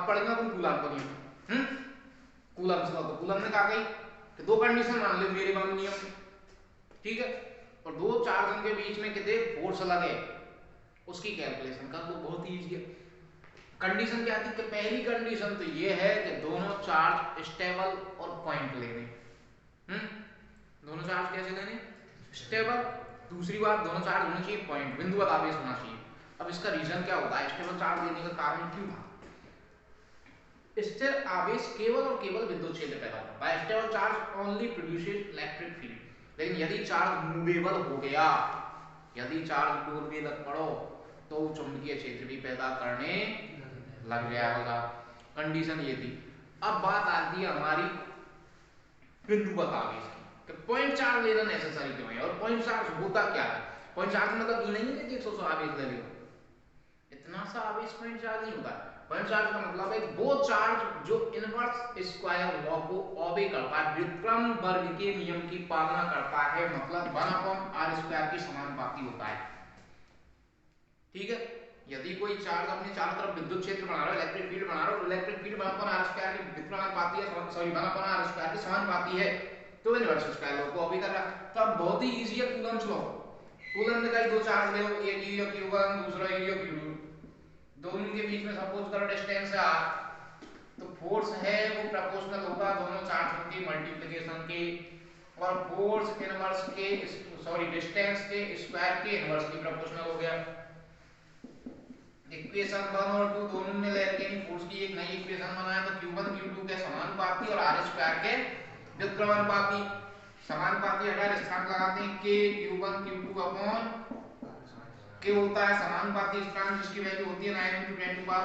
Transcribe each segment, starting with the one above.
अब पढ़ेंगे अपन कूलम का नियम। Coulomb law. तो कूलम ने कहा गई कि दो कंडीशन मान ले मेरे बाउंड नियम, ठीक है, और दो चार्ज के बीच में कितने फोर्स लगे उसकी कैलकुलेशन कर, वो बहुत ईजी है। कंडीशन क्या थी कि पहली कंडीशन तो ये है कि दोनों चार्ज स्टेबल और पॉइंट लेने, दोनों चार्ज कैसे लेने, स्टेबल। दूसरी बात दोनों चार्ज होने चाहिए पॉइंट, बिंदुवत आवेश होना चाहिए। अब इसका रीजन क्या होता है, स्टेबल चार्ज लेने का कारण क्यों था? स्थिर आवेश केवल और केवल विद्युत क्षेत्र पैदा करता है, stable charge only produces electric field. लेकिन यदि चार्ज मूवेबल हो गया, यदि चार्ज दूर भी लग पड़ो तो चुंबकीय क्षेत्र भी पैदा करने लग जाएगा। कंडीशन ये थी। अब बात आती है हमारी बिंदुवत आवेश की, तो पॉइंट चार्ज लेना नेसेसरी क्यों है और पॉइंट चार्ज होता क्या है? पॉइंट चार्ज मतलब ये नहीं है कि 100 आवेश ले लो, इतना सा आवेश पॉइंट चार्ज नहीं होता। पॉइंट चार्ज का मतलब है वो चार्ज जो इनवर्स स्क्वायर लॉ को ओबे करता है, व्युत्क्रम वर्ग के नियम की पालना करता है, मतलब 1/r² की समानुपाती होता है, ठीक है। यदि कोई चार्ज अपने चारों तरफ विद्युत क्षेत्र बना रहा है, इलेक्ट्रिक फील्ड बना रहा है, इलेक्ट्रिक फील्ड 1/r² की व्युत्क्रमानुपाती है, सॉरी 1/r² की समानुपाती है, तो इनवर्स स्क्वायर लॉ को ओबे कर रहा है। तो अब बहुत ही इजी है कूलम्स लॉ। कूलम ने कहा दो चार्ज ले लो, एक ईओ Q1 दूसरा ईओ Q2, दोनों के बीच में सपोज करो डिस्टेंस है r, तो फोर्स है वो प्रोपोर्शनल होगा दोनों चार्ज के मल्टीप्लिकेशन के, और फोर्स इनवर्स के सॉरी डिस्टेंस के स्क्वायर के इनवर्स की प्रोपोर्शनल हो गया। इक्वेशन 1 और 2 दोनों ने लेके फोर्स की एक नई इक्वेशन बनाया, तो Q1 Q2 के समानुपाती और r² के व्युत्क्रमानुपाती। समानुपाती हटा स्थान लगाते हैं k Q1 Q2 अपॉन के होता है समानुपाती स्थिरांक जिसकी वैल्यू होती है 9 ×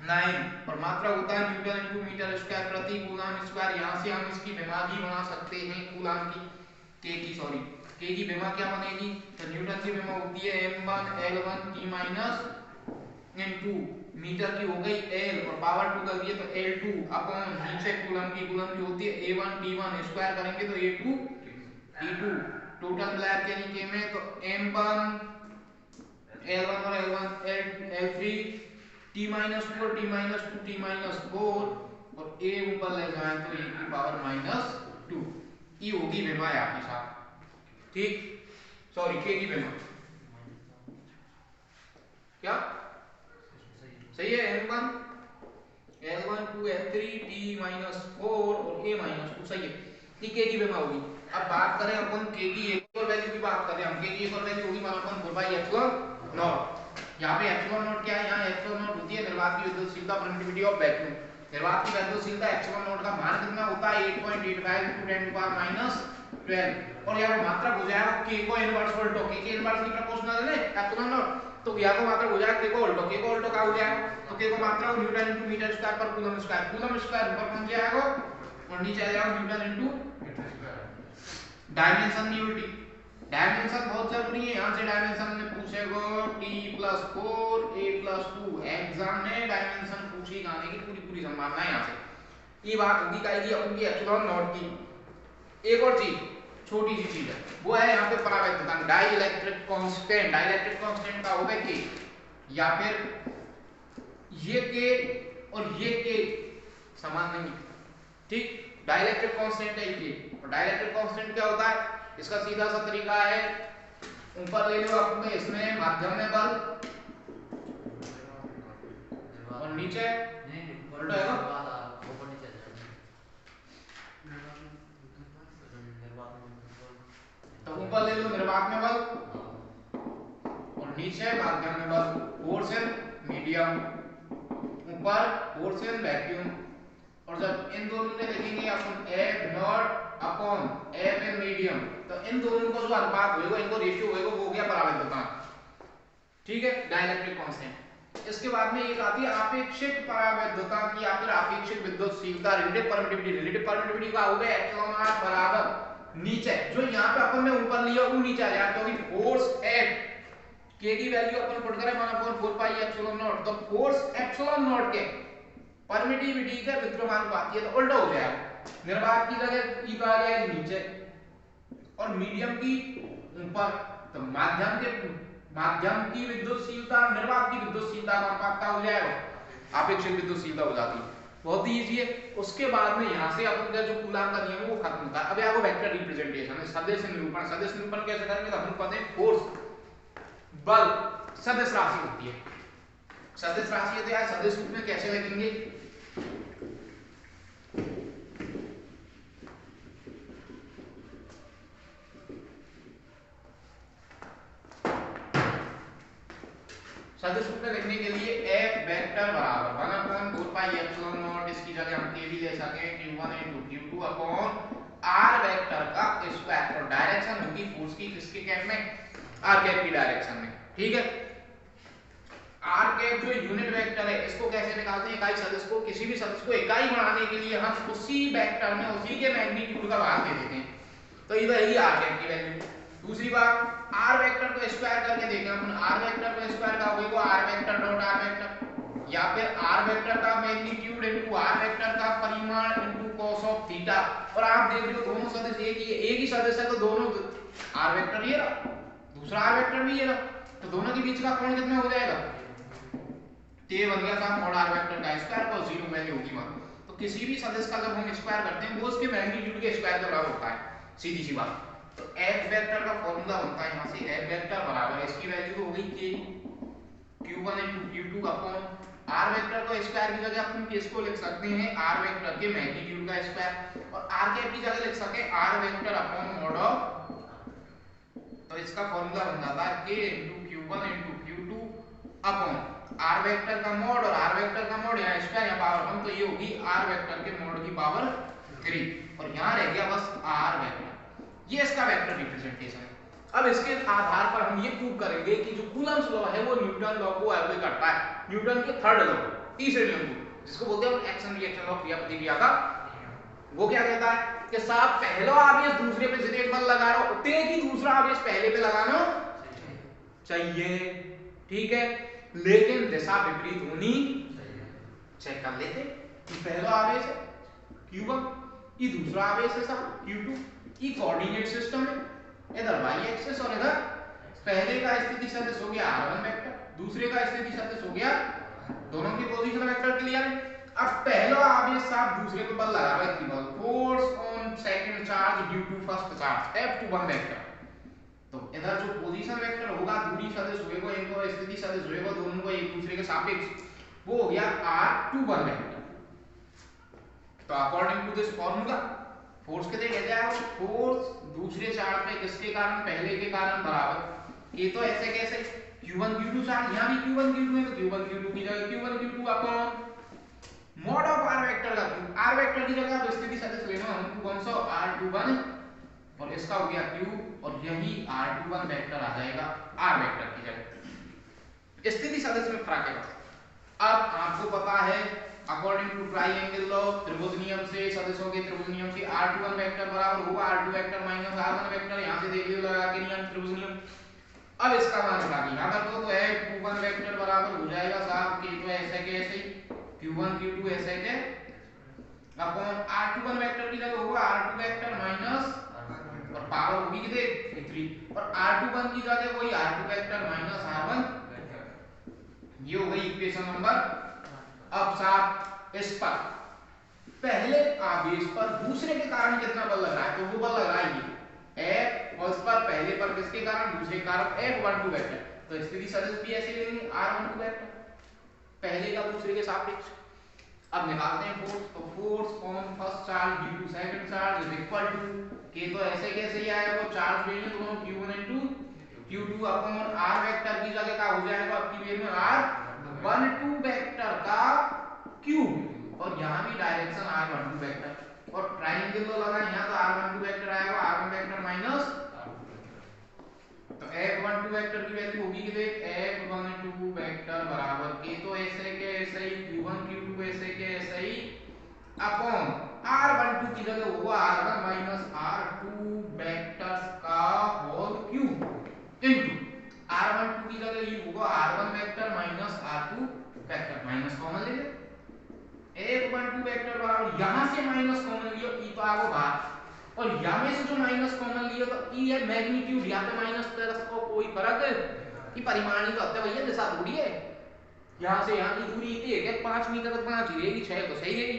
10⁹ और मात्रा होता है न्यूटन × मीटर स्क्वायर प्रति कूलम स्क्वायर। यहां से हम इसकी विमा भी बना सकते हैं कूलम की, के की विमा क्या बनेगी, तो न्यूटन की विमा होती है m1 l1 t × मीटर की हो गई l और पावर 2 कर दिए तो l2 अपॉन नीचे कूलम की होती है a1 t1 स्क्वायर करेंगे तो a2 t2 टोटल मिला के नीचे में तो m1 l1 और l3 t-2 और t-2 t-4 और a ऊपर ले जाए तो e की पावर -2 ये होगी विमा आपके साथ, ठीक, सॉरी k की विमा क्या सही है, m1 l1 2 l3 t-4 और a-2 सही है, ठीक k की विमा होगी। अब बात करें अपन k की एक और वैल्यू की बात करें हम, k की एक और वैल्यू होगी 1/4πε0। यहाँ पे ε0 क्या है, यहाँ ε0 होती है निर्वात की विद्युतशीलता परमिटिविटी ऑफ वैक्यूम। निर्वात की विद्युतशीलता ε0 का मान कितना होता है 8.85 × 10⁻12 और यहाँ मात्रक हो जाएगा k को इनवर्स वोल्टो, k के इनवर्स की प्रोपोर्शनल है ε0, तो यहाँ को मात्रक हो जाएगा k को वोल्टो, k को वोल्टो का हो जाएगा तो k को मात्रक न्यूटन × मीटर स्क्वायर पर कूलम स्क्वायर, कूलम स्क्वायर ऊपर पहुंच जाएगा और नीचे आ जाएगा न्यूटन × डायमेंशन नहीं उल्टी, डायमेंशन बहुत जरूरी है। यहाँ से डायमेंशन में पूछेगा t+4 a+2, एग्जाम में डायमेंशन पूछी जाने की पूरी संभावना है। यहाँ से ये बात होगी कायदी उनकी ε0 की। एक और चीज छोटी सी चीज है वो है यहाँ पे परावैद्युता डाइलेक्ट्रिक कांस्टेंट, डाइलेक्ट्रिक कांस्टेंट का होगा k, या फिर ये k और ये k समान नहीं, ठीक, डाइलेक्ट्रिक कांस्टेंट है ये, और डाइलेक्ट्रिक कांस्टेंट क्या होता है, इसका सीधा सा तरीका है ऊपर ले लो अपने इसमें माध्यम में बल और नीचे उल्टा है तो ऊपर ले लो निर्वात में बल और नीचे माध्यम में बल, फोर्स इन मीडियम, ऊपर फोर्स इन वैक्यूम। और जब इन दोनों ने देखेंगे अपन F0 upon F in medium, तो इन दोनों को जो अनुपात होगा, इनको रेशियो होगा वो हो गया परावैद्युता, ठीक है, डाइलेक्ट्रिक कांस्टेंट। इसके बाद में एक आती है आपेक्षिक परावैद्युता की या फिर आपेक्षिक विद्युतशीलता, रिलेटिव परमिटिविटी। रिलेटिव परमिटिविटी का हो गया ε0 बराबर नीचे जो यहाँ पे अपन ने ऊपर लिया वो नीचे आ जाएगा क्योंकि फोर्स F k की वैल्यू अपन पुट करें 1/4πε0, तो फोर्स ε0 के परमिटिविटी का व्युत्क्रमानुपाती है तो उल्टा हो जाएगा, निर्वात की जगह ई आ जाएगी नीचे और मीडियम की ऊपर, तो माध्यम की विद्युतशीलता निर्वात की विद्युतशीलता का अनुपात क्या हो जाएगा आपेक्षिक विद्युतशीलता हो जाती है। बहुत ही इजी है। उसके बाद में यहाँ से अपन का जो कूलाम का नियम है वो खत्म होता है। अब आगे वेक्टर रिप्रेजेंटेशन है, सदिश निरूपण। सदिश निरूपण कैसे करेंगे तो हम कहते हैं फोर्स बल सदिश राशि होती है। सदिश राशि है तो यार सदिश रूप में कैसे लिखेंगे, सदिश रूप में लिखने के लिए F वेक्टर बराबर 1/4πε0, इसकी जगह हम k भी ले सके q1 * q2 upon r vector का स्क्वायर। और डायरेक्शन होगी फोर्स की किसके कैप में, r कैप की डायरेक्शन में। ठीक है, r कैप जो यूनिट वेक्टर है इसको कैसे निकालते हैं, इकाई सदिश को, किसी भी सदिश को इकाई बनाने के लिए हम उसी वेक्टर में उसी के मैग्नीट्यूड का भाग दे देते हैं। तो ये रहेगी r कैप की वैल्यू। दूसरी बात, r वेक्टर को स्क्वायर करके देखें अपन, r वेक्टर को स्क्वायर का होगा r vector dot r vector, या फिर r वेक्टर का मैग्नीट्यूड इनटू r वेक्टर का परिमाण इनटू cos ऑफ थीटा। और आप देख रहे हो दोनों सदिश एक ही सदिश है, तो दोनों r वेक्टर ये रहा, दूसरा r वेक्टर भी ये रहा, तो दोनों के बीच का कोण कितना हो जाएगा, ये बन गया था मॉड r वेक्टर का स्क्वायर और 0 वैल्यू होगी मान। तो किसी भी सदिश का जब हम स्क्वायर करते हैं वो उसके मैग्नीट्यूड के स्क्वायर के बराबर होता है, सीधी सी बात। तो f वेक्टर का फॉर्मूला बनता है यहां से f वेक्टर बराबर, इसकी वैल्यू तो हो गई k q1 * q2 upon r vector को स्क्वायर की जगह अपन किसको लिख सकते हैं, r वेक्टर के मैग्नीट्यूड का स्क्वायर, और r कैप की जगह लिख सकते हैं r vector upon mod of. तो इसका फॉर्मूला बन जाता है k * q1 * q2 upon r vector का मॉड, और r वेक्टर का मॉड यहाँ स्क्वायर यहाँ पावर 1, तो ये होगी r वेक्टर के मॉड की पावर 3, और यहाँ रह गया बस r वेक्टर। ये इसका वेक्टर रिप्रेजेंटेशन है। अब इसके आधार पर हम ये प्रूव करेंगे कि जो कूलम्स लॉ है वो न्यूटन लॉ को एप्लाई करता है, न्यूटन के थर्ड लॉ, तीसरे नियम को, जिसको बोलते हैं एक्शन रिएक्शन लॉ, क्रिया प्रतिक्रिया का। वो क्या कहता है कि साहब पहला आवेश दूसरे पे जितने बल लगा रहा हो उतने ही दूसरा आवेश पहले पे लगाना चाहिए। ठीक है, लेकिन दिशा विपरीत होनी चाहिए। चेक कर लेते कि पहला आवेश है q1, ये दूसरा आवेश है साहब q2, ये कोऑर्डिनेट सिस्टम है, इधर y एक्सिस और इधर पहले का स्थिति सदिश हो गया r1 वेक्टर, दूसरे का स्थिति सदिश हो गया, दोनों की पोजीशन वेक्टर क्लियर है। अब पहला आवेश साहब दूसरे पे बल लगा रहा है, बल force on second charge due to first charge F21 vector. तो इधर जो पोजीशन वेक्टर होगा, दूरी सदिश होगा, इनको स्थिति सदिश होगा, दोनों को एक दूसरे के सापेक्ष, वो हो गया R21 वेक्टर। तो according to this formula force कितने कहते हैं, फोर्स दूसरे चार्ज पे किसके कारण, पहले के कारण बराबर, ये तो ऐसे कैसे q1 q2 चार्ज, यहां भी q1 q2 है तो q1 q2 की जगह q1 q2 upon mod of r vector का q, r वेक्टर की जगह आप स्थिति सदिश लेना, हमको कौन सा r21 और इसका हो गया q, और यही r21 वेक्टर आ जाएगा r वेक्टर की जगह। स्थिति सदिश में फर्क है। अब आपको पता है अकॉर्डिंग टू ट्राइंगल लॉ, त्रिभुज नियम से, सदिशों के त्रिभुज नियम से r21 वेक्टर बराबर होगा r2 vector minus r1 vector, यहां से देख लो लगा के नियम, त्रिभुज नियम। अब इसका मान लगा के यहां पर तो F21 वेक्टर बराबर हो जाएगा साहब के, तो ऐसे के ऐसे q1 q2 ऐसे के अपॉन r21 वेक्टर की जगह होगा r2 वेक्टर माइनस, और पावर होगी कितने 3, और r21 की जगह वही r2 वेक्टर माइनस r1, ये हो गई इक्वेशन नंबर। अब साहब इस पर पहले आवेश पर दूसरे के कारण कितना बल लग रहा है, तो वो बल लग रहा है ये F, और इस पर पहले पर किसके कारण, दूसरे के कारण F12 वेक्टर। तो स्थिति सदिश भी ऐसे लेंगे R12 वेक्टर, पहले का दूसरे के सापेक्ष। अब निकालते हैं फोर्स, तो force on first charge due to second charge is equal to K, तो ऐसे कैसे ही आएगा, वो चार्ज लेंगे दोनों q1 * q2 upon r vector की जगह का हो जाएगा आपकी वेर में r12 वेक्टर का क्यूब, और यहां भी डायरेक्शन r12 वेक्टर, और ट्रायंगल तो लगा यहां तो r12 वेक्टर आएगा r1 वेक्टर माइनस, तो F12 वेक्टर की वैल्यू होगी कि F12 वेक्टर बराबर के, तो ऐसे के ऐसे ही q1 q2 ऐसे के ऐसे ही अपॉन r12 की जगह होगा r1 माइनस r2 वेक्टर्स का होल क्यूब इनटू r12 की जगह ये होगा r1 vector minus r2 vector, minus common ले लो, F12 वेक्टर बराबर यहां से माइनस कॉमन लियो, ई तो आगो बाहर, और यहां में से जो माइनस कॉमन लियो तो ई है मैग्नीट्यूड, या तो माइनस प्लस को कोई फर्क, ये परिमाण ही तो होता है भैया, दिशा थोड़ी है, यहाँ से यहाँ की दूरी इतनी है क्या 5 मीटर तो 5 ही रहेगी, 6 तो सही रहेगी।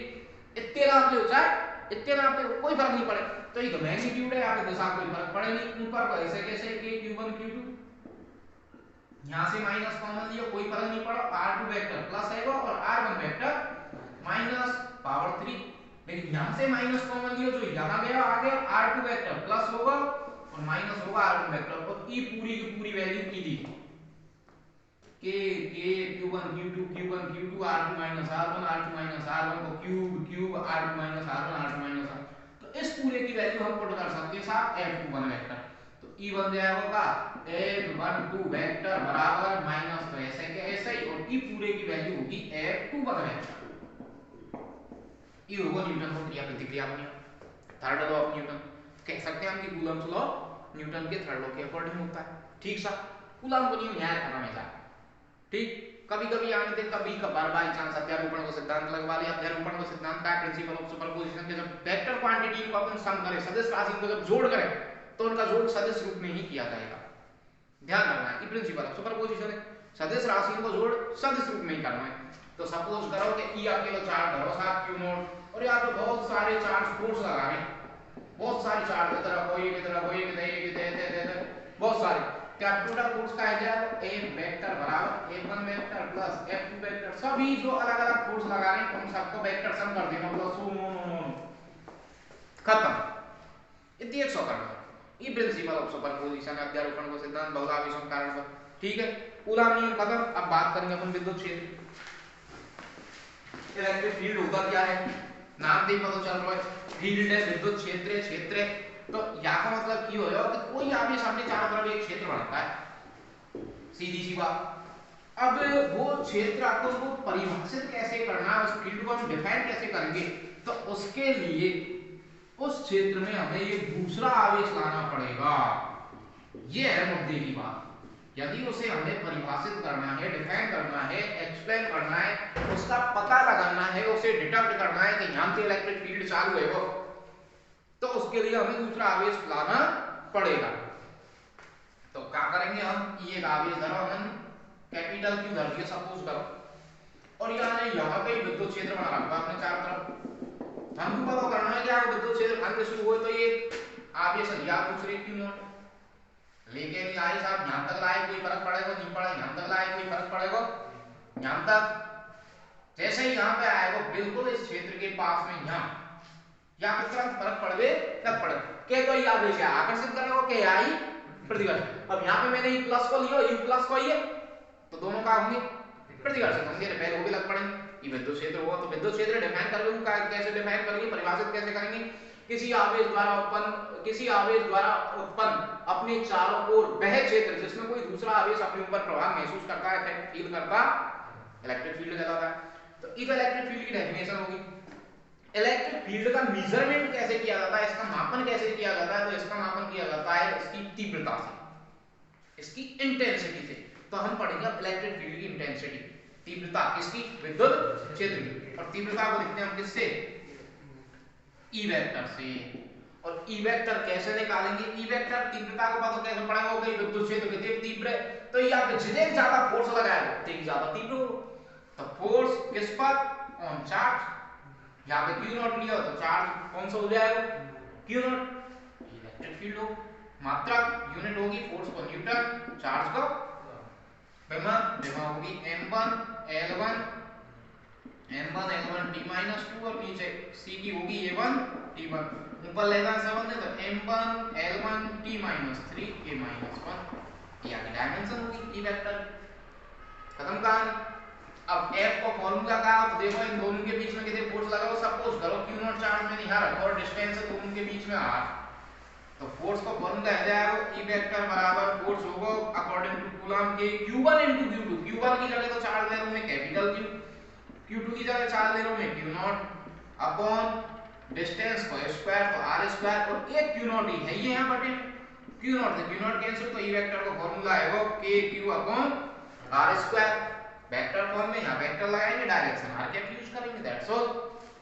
इतने नाप ले चाहे इतने नाप ले, कोई फर्क नहीं पड़े। तो ये तो मैग्नीट्यूड है, यहाँ पे दिशा कोई फर्क पड़े नहीं। ऊपर को ऐसे कैसे के q1 q2, यहाँ से माइनस कॉमन लियो, कोई फर्क नहीं पड़ा। r2 वेक्टर प्लस आएगा और r1 वेक्टर माइनस पावर 3। लेकिन यहाँ से माइनस कॉमन लियो, जो यहाँ गया आ गया, r2 वेक्टर प्लस होगा और माइनस होगा r1 वेक्टर। और ई पूरी की पूरी वैल्यू की दी के q1 q2 q1 q2 r2 minus r1 r2 minus r1 को cube r2 minus r1 r2 minus r। तो इस पूरे की वैल्यू हम पुट कर सकते हैं साहब f21 वेक्टर। तो ई बन जाएगा f12 वेक्टर बराबर माइनस, तो ऐसे के ऐसे ही, और ई पूरे की वैल्यू होगी f21 वेक्टर। ये होगा न्यूटन का क्रिया प्रतिक्रिया का नियम, थर्ड लॉ ऑफ न्यूटन। कह सकते हैं हम कि कूलम्स लॉ न्यूटन के थर्ड लॉ के अकॉर्डिंग होता है। ठीक सा, कूलम को नियम याद करना है। ठीक, कभी कभी आने थे, कभी कभार बाई चांस अध्यारोपण का सिद्धांत लगवा लिया। अध्यारोपण का सिद्धांत का प्रिंसिपल ऑफ सुपरपोजिशन के जब वेक्टर क्वांटिटी को अपन सम करें, सदिश राशि को जब जोड़ करें, तो उनका जोड़ सदिश रूप में ही किया जाएगा। ध्यान रखना है, ये प्रिंसिपल ऑफ सुपरपोजिशन है, सदिश राशि को जोड़ सदिश रूप में ही करना है। तो सपोज करो कि ई अकेला चार्ज धरो साहब q नॉट, और यहाँ पे बहुत सारे चार्ज फोर्स लगा रहे हैं, बहुत सारे चार्ज इधर कोई इधर कोई इधर बहुत सारे, क्या टोटल फोर्स का है जब a वेक्टर बराबर f1 vector plus f2 vector, सभी जो अलग अलग फोर्स लगा रहे हैं उन सबको वेक्टर सम कर देना, मतलब सो नो खत्म। इतनी 100 करना। ये प्रिंसिपल ऑफ सुपरपोजिशन है, अध्यारोपण का सिद्धांत, बहुआवेशों कारण पर। ठीक है, कूलम नियम खत्म। अब बात करेंगे अपन विद्युत क्षेत्र। इलेक्ट्रिक फील्ड होता क्या है, नाम से ही पता चल रहा है, फील्ड है, विद्युत क्षेत्र है, क्षेत्र है। तो यहाँ का मतलब की हो जाओ कि कोई आवेश अपने चारों तरफ एक क्षेत्र बनाता है, सीधी सी बात। अब वो क्षेत्र आपको उसको परिभाषित कैसे करना है, उस फील्ड को हम डिफाइन कैसे करेंगे, तो उसके लिए उस क्षेत्र में हमें एक दूसरा आवेश लाना पड़ेगा। ये है मुद्दे की बात। यदि उसे हमें परिभाषित करना है, डिफाइन करना है, एक्सप्लेन करना है, उसका पता लगाना है, उसे डिटेक्ट करना है कि यहाँ से इलेक्ट्रिक फील्ड चालू है वो, तो उसके लिए हमें दूसरा आवेश लाना पड़ेगा। तो क्या करेंगे हम, ये आवेश धरो हम कैपिटल Q धर दिया सपोज करो, और यहाँ पे विद्युत क्षेत्र बना रखा आपने चारों तरफ। हमको पता करना है कि आप विद्युत क्षेत्र अंत शुरू हुए तो ये आवेश लिया दूसरे Q नॉट, लेके नहीं आए साहब यहाँ तक लाए, कोई फर्क पड़ेगा नहीं पड़ा, यहाँ तक लाए कोई फर्क पड़ेगा यहाँ तक। जैसे ही यहाँ पे आएगा बिल्कुल इस क्षेत्र के पास में यहाँ पे तुरंत फर्क पड़ गए, तब पड़े के तो ये आवेश है आकर्षित करेगा के आई प्रतिकर्षण। अब यहाँ पे मैंने ये प्लस को लिया, ये प्लस को ये, तो दोनों का होंगे प्रतिकर्षण होंगे, रिपेल हो भी लग पड़ेंगे। ये विद्युत क्षेत्र हुआ, तो विद्युत क्षेत्र डिफाइन करोगे, कैसे डिफाइन करेंगे, परिभाषित कैसे करेंगे, किसी आवेश द्वारा उत्पन्न अपने चारों ओर वह क्षेत्र जिसमें कोई दूसरा आवेश अपने ऊपर प्रभाव महसूस करता है, इफेक्ट फील करता, इलेक्ट्रिक फील्ड कहलाता है। तो इस इलेक्ट्रिक फील्ड की डेफिनेशन होगी। इलेक्ट्रिक फील्ड का मेजरमेंट कैसे किया जाता है, इसका मापन कैसे किया जाता है, तो इसका मापन किया जाता है इसकी तीव्रता से, इसकी इंटेंसिटी से। तो हम पढ़ेंगे इलेक्ट्रिक फील्ड की इंटेंसिटी, तीव्रता किसकी, विद्युत क्षेत्र की, और तीव्रता को लिखते हैं हम किससे, ई वेक्टर से। और ई वेक्टर कैसे निकालेंगे, ई वेक्टर तीव्रता को पता कैसे पड़ेगा, कि विद्युत क्षेत्र कितने तीव्र है, तो यहाँ पे जितने ज्यादा फोर्स लगाएगा उतनी ज्यादा तीव्र हो। तो फोर्स किस पर, ऑन चार्ज, यहाँ पे Q नॉट लिया तो चार्ज कौन सा हो जाएगा, Q नॉट, इलेक्ट्रिक फील्ड हो, मात्रा यूनिट होगी फोर्स को न्यूटन, चार्ज को विभव होगी m1 l1 t-2, और नीचे c की होगी a1 t1, ऊपर लेगा 7 है तो m1 l1 t-3 a-1, ये आगे डायमेंशन होगी ई वेक्टर। खत्म कहानी। अब f को फॉर्मूला का आप देखो, इन दोनों के बीच में कितने फोर्स लगा, सपोज करो Q नॉट चार्ज में यहाँ रखो और डिस्टेंस है दोनों के बीच में r, तो फोर्स को फॉर्मूला आ जाएगा E वेक्टर बराबर फोर्स होगा अकॉर्डिंग टू कूलम के Q1 * Q2। Q1 की जगह तो चार्ज ले रहा हूं मैं कैपिटल Q, Q2 की जगह चार्ज ले रहा हूं मैं Q नॉट अपॉन डिस्टेंस को स्क्वायर तो r स्क्वायर, और एक Q नॉट ही है ये यहां बटे Q नॉट से Q नॉट कैंसिल, तो E वेक्टर का फॉर्मूला आएगा KQ upon r square, vector form में यहां वेक्टर लगाएंगे, डायरेक्शन r कैप यूज करेंगे, दैट्स ऑल।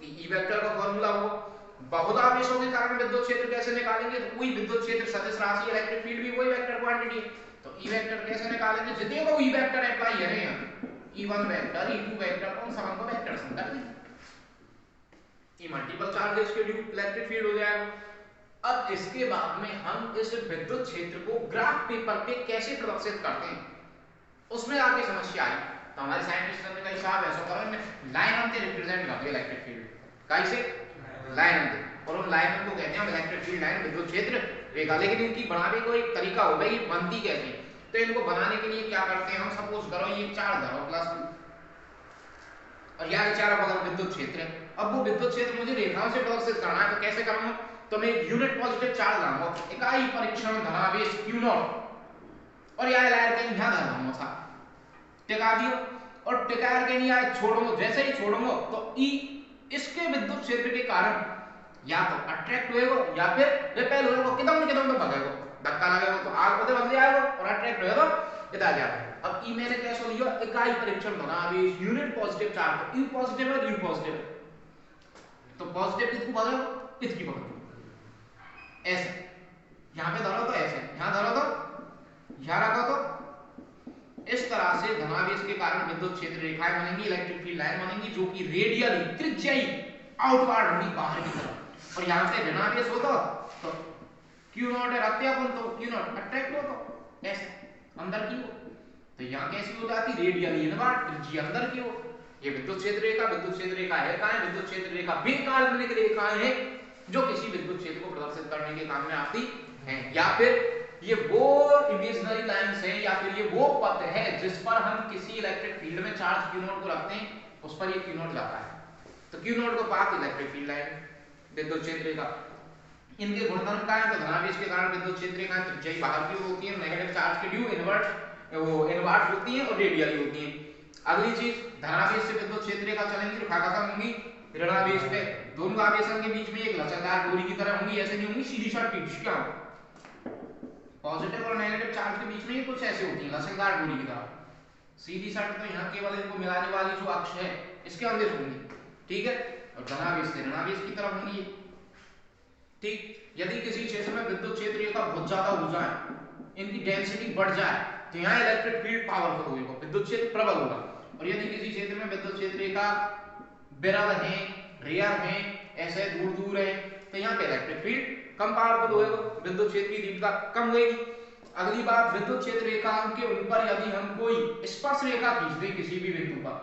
E वेक्टर का फॉर्मूला होगा। बहुत आवेशों के कारण विद्युत क्षेत्र कैसे निकालेंगे, तो कोई विद्युत क्षेत्र सदिश राशि, इलेक्ट्रिक फील्ड भी वही वेक्टर क्वांटिटी है, तो ई वेक्टर कैसे निकालेंगे, जितने को ई वेक्टर अप्लाई है यहाँ E1 वेक्टर E2 वेक्टर कौन सा हमको वेक्टर सम कर दें। ये मल्टीपल चार्जेस के ड्यू इलेक्ट्रिक फील्ड हो जाएगा। अब इसके बाद में हम इस विद्युत क्षेत्र को ग्राफ पेपर पे कैसे प्रदर्शित करते हैं, उसमें आके समस्या आई। तो हमारे साइंटिस्ट ने कहा साहब ऐसा करो इन्हें लाइन अंत रिप्रेजेंट कर दो इलेक्ट्रिक फील्ड, कैसे लाइन अंत, और उन लाइन को कहते हैं इलेक्ट्रिक फील्ड लाइन विद्युत क्षेत्र रेखा। लेकिन इनकी बनाने का एक तरीका होगा, ये बनती कैसे है। तो इनको बनाने के लिए क्या करते हैं हम, सपोज करो ये चार्ज धरो प्लस और यहाँ चार बगल विद्युत क्षेत्र है। अब वो विद्युत क्षेत्र मुझे रेखाओं से प्रदर्शित करना है, तो कैसे करूंगा, तो मैं एक यूनिट पॉजिटिव चार्ज लाऊंगा, इकाई परीक्षण धनावेश Q0 और यह लायर के यहां धरूंगा सा टिका दियो, और टिका के नहीं आए छोड़ूंगा, जैसे ही छोड़ूंगा तो E इसके विद्युत क्षेत्र के कारण या तो अट्रैक्ट होएगा या फिर रिपेल होएगा, किदम तो भागेगा, धक्का लगेगा तो आग होते बदल जाएगा, और अट्रैक्ट होएगा इधर जाएगा। अब E मैंने कैसे लिया, इकाई परीक्षण धनावेश यूनिट पॉजिटिव चार्ज, तो U पॉजिटिव है, U पॉजिटिव है, तो पॉजिटिव किसको बदलो, इसकी बदलो ऐसे, यहां पे धरो तो ऐसे, यहां धरो तो यहां रखो तो इस तरह से धनावेश के कारण विद्युत क्षेत्र रेखाएं बनेंगी, इलेक्ट्रिक फील्ड लाइन बनेंगी जो कि रेडियली त्रिज्यीय आउटवर्ड होगी बाहर की तरफ, और यहां पे धनावेश होता तो Q0 रखते अपन तो Q0 अट्रैक्ट होता ऐसे अंदर की हो, तो यहां कैसी हो जाती रेडियली इनवर्ट, त्रिज्यीय अंदर की हो। ये विद्युत क्षेत्र रेखा, विद्युत क्षेत्र रेखा है कहां है, विद्युत क्षेत्र रेखा बेकाल्पनिक रेखाएं हैं जो किसी विद्युत क्षेत्र को प्रदर्शित करने के काम में आती हैं, या फिर ये वो इमेजिनरी लाइंस हैं, या फिर ये वो पथ है जिस पर हम किसी इलेक्ट्रिक फील्ड में चार्ज Q0 को रखते हैं, उस पर ये Q0 जाता है, तो Q0 को पास इलेक्ट्रिक फील्ड लाइन विद्युत क्षेत्र रेखा। इनके गुणधर्म क्या है, तो धनावेश के कारण विद्युत क्षेत्र रेखा त्रिज्यीय बाहर की होती है, नेगेटिव चार्ज के ड्यू इनवर्ट होती है और रेडियली होती है। अगली चीज, धनावेश से विद्युत क्षेत्र रेखा चलेंगी तो खत्म होंगी ऋणावेश पे, दोनों आवेशन के बीच में एक लचकदार डोरी की तरह होंगी, ऐसे नहीं होंगी सीधी शॉर्ट क्या पॉजिटिव और नेगेटिव चार्ज के बीच में ये कुछ ऐसे होती है लचकदार डोरी की तरह, सीधी शॉर्ट तो यहाँ केवल इनको मिलाने वाली जो अक्ष है इसके अंदर होंगी, ठीक है, और धनावेश से ऋणावेश की तरफ होंगी, ठीक। यदि किसी क्षेत्र में विद्युत क्षेत्र रेखा बहुत ज्यादा हो जाए, इनकी डेंसिटी बढ़ जाए, तो यहाँ इलेक्ट्रिक फील्ड पावरफुल होगा, विद्युत क्षेत्र प्रबल होगा, और यदि किसी क्षेत्र में विद्युत क्षेत्र रेखा विरल है, रेयर है, ऐसे दूर दूर है, तो यहाँ पे इलेक्ट्रिक फील्ड कम पावरफुल होगा, विद्युत क्षेत्र की तीव्रता कम होगी। अगली बात, विद्युत क्षेत्र रेखा के ऊपर यदि हम कोई स्पर्श रेखा खींच दें किसी भी बिंदु पर,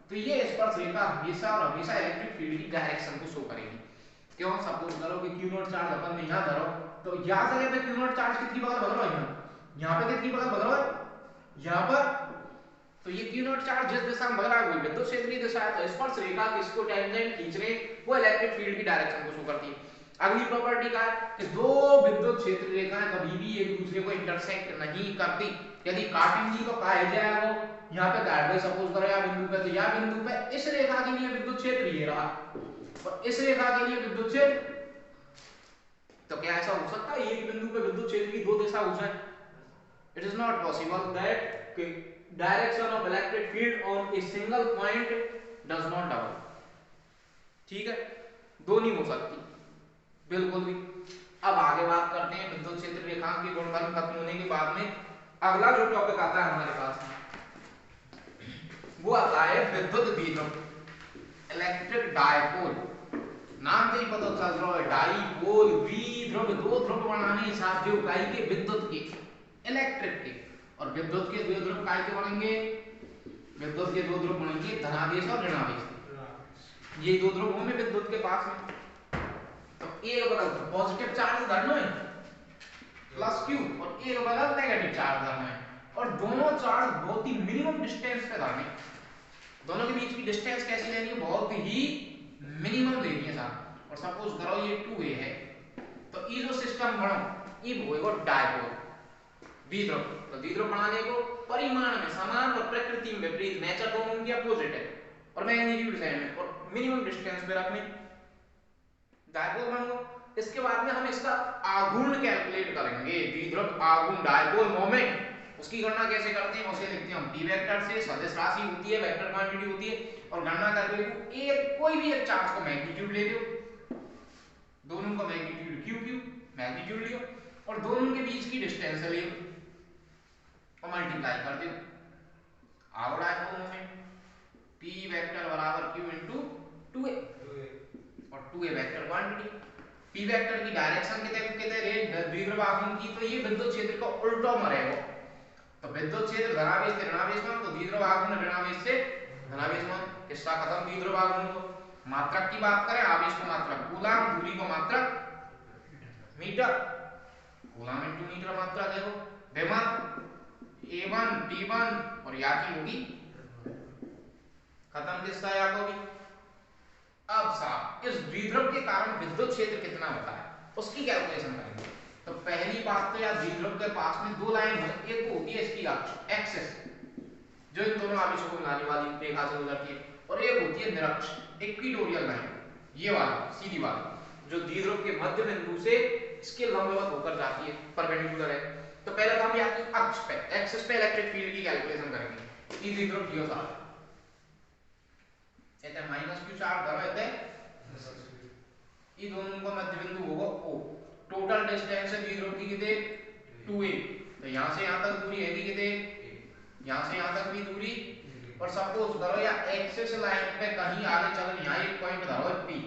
तो ये स्पर्श रेखा हमेशा और हमेशा इलेक्ट्रिक फील्ड की डायरेक्शन को शो करेगी। क्यों, सपोज करो कि Q0 चार्ज अपन ने यहाँ धरो, तो यहाँ जगह पे Q0 चार्ज कितनी बगल बदलो, यहाँ पे कितनी बगल बदलो, यहाँ पर, तो ये Q0 चार्ज जिस दिशा में बदला हुई विद्युत क्षेत्र की दिशा है, तो स्पर्श रेखा किसको टेंजेंट खींच रहे वो इलेक्ट्रिक फील्ड की डायरेक्शन को शो करती है। अगली प्रॉपर्टी का है कि दो विद्युत क्षेत्र रेखाएं कभी भी एक दूसरे को इंटरसेक्ट नहीं करती, यदि काटेंगी तो कहा जाएगा वो यहाँ पे काट गई, सपोज करो या बिंदु पे, तो या बिंदु पे इस रेखा के लिए विद्युत क्षेत्र ये रहा और इस रेखा के लिए विद्युत क्षेत्र, तो क्या ऐसा हो सकता है एक बिंदु पे विद्युत क्षेत्र की दो दिशा हो जाए? It is not possible that direction of electric field on a single point does not double, ठीक है, दो नहीं हो सकती बिल्कुल भी। अब आगे बात करते हैं विद्युत क्षेत्र रेखाओं के गुणधर्म खत्म होने के बाद में अगला जो टॉपिक आता है हमारे पास वो आता है विद्युत द्विध्रुव, इलेक्ट्रिक डायपोल। नाम से ही पता चल रहा है डाइपोल, द्विध्रुव, दो ध्रुव बनाने साथ जो इकाई के विद्युत के इलेक्ट्रिक के, और विद्युत के द्विध्रुव काय के बनेंगे, विद्युत के दो ध्रुव बनेंगे धनावेश और ऋणावेश, ये दो ध्रुव होंगे विद्युत के पास में, तो एक बगल पॉजिटिव चार्ज धरना है प्लस Q और एक बगल नेगेटिव चार्ज धरना है, और दोनों चार्ज बहुत ही मिनिमम डिस्टेंस पे धरने, दोनों के बीच की डिस्टेंस कैसी लेनी है, बहुत ही मिनिमम लेनी है साहब। और सपोज करो ये 2a है, तो ये जो सिस्टम बनो ये होएगा डायपोल द्विध्रुव, तो द्विध्रुव बनाने को परिमाण में समान और प्रकृति में विपरीत, नेचर दोनों की अपोजिट है और मैग्नीट्यूड सेम है, और मिनिमम डिस्टेंस पे रखने डायपोल बनो। इसके बाद में हम इसका आघूर्ण कैलकुलेट करेंगे, द्विध्रुव आघूर्ण डायपोल मोमेंट, उसकी गणना कैसे करते हैं उसे लिखते हैं हम p वेक्टर से, सदिश राशि होती है, वेक्टर क्वांटिटी होती है, और गणना करके लिखो एक कोई भी एक चार्ज को मैग्नीट्यूड ले लो, दोनों का मैग्नीट्यूड q मैग्नीट्यूड लियो और दोनों के बीच की डिस्टेंस ले लो और मल्टीप्लाई कर दो, आओ डायपोल मोमेंट। P वेक्टर बराबर Q इंटू 2a और 2a vector quantity. P vector की डायरेक्शन कितने रे द्विध्रुव आघूर्ण की, तो ये विद्युत क्षेत्र का उल्टा मरेगा। तो विद्युत क्षेत्र धनावेश से ऋणावेशमान, तो द्विध्रुव आघूर्ण ऋणावेश से धनावेशमान। किसका खत्म द्विध्रुव आघूर्ण को। मात्रक की बात करें, आवेश को मात्रक कूलम, दूरी को मात्रक मीटर, कूलम इंटू मीटर मात्रक है वो। विभव A1 T1 और या की होगी खत्म किसका या को भी। अब साहब इस द्विध्रुव के कारण विद्युत क्षेत्र कितना होता है उसकी कैलकुलेशन करेंगे। तो पहली बात तो यार द्विध्रुव के पास में दो लाइन है, एक तो होती है इसकी अक्ष एक्सिस जो इन दोनों आवेशों को मिलाने वाली रेखा से गुजरती है, और एक होती है निरक्ष इक्विटोरियल लाइन, ये वाली सीधी वाली जो द्विध्रुव के मध्य बिंदु से इसके लंबवत होकर जाती है, परपेंडिकुलर है। तो पहले तो हम यहाँ की अक्ष पे एक्सिस पे इलेक्ट्रिक फील्ड की कैलकुलेशन करेंगे। ई द्विध्रुव दियो साहब कहते हैं -q चार्ज धरो कहते हैं ये दोनों का मध्य बिंदु होगा O। टोटल डिस्टेंस है द्विध्रुव की कितने 2a, तो यहां से यहां तक दूरी है कितने, यहां से यहां तक भी दूरी। और सपोज करो या एक्सिस लाइन पे कहीं आगे चलो, यहां एक पॉइंट धरो P,